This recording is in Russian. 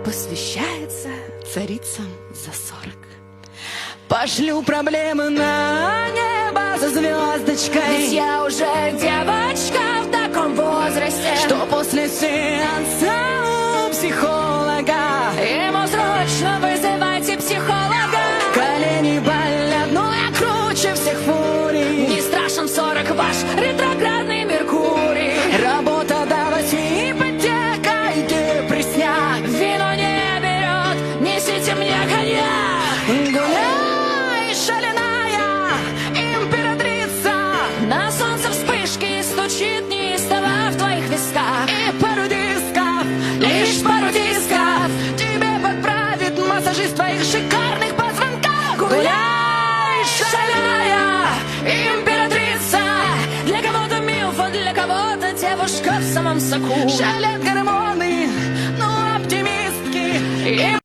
посвящается царицам за 40. Пошлю проблемы на небо за звездочкой, ведь я уже девочка в таком возрасте, что после сеанса у психолога ему срочно вызывайте психолога. колени болят, но я круче всех фурий. Не страшен 40 ваш ретроградный Меркурий. Работа до 8, ипотека и депрессняк. Вино не берет, несите мне коньяк. Гуляй, шаленая императрица, На солнце вспышки стучит неистово в твоих висках. и пару дисков, лишь пару дисков тебе подправит массажист твоих шикарных позвонков. Гуляй, шаленая императрица. Для кого-то милфа, для кого-то девушка в самом соку. Шалят гормоны, ну оптимистки.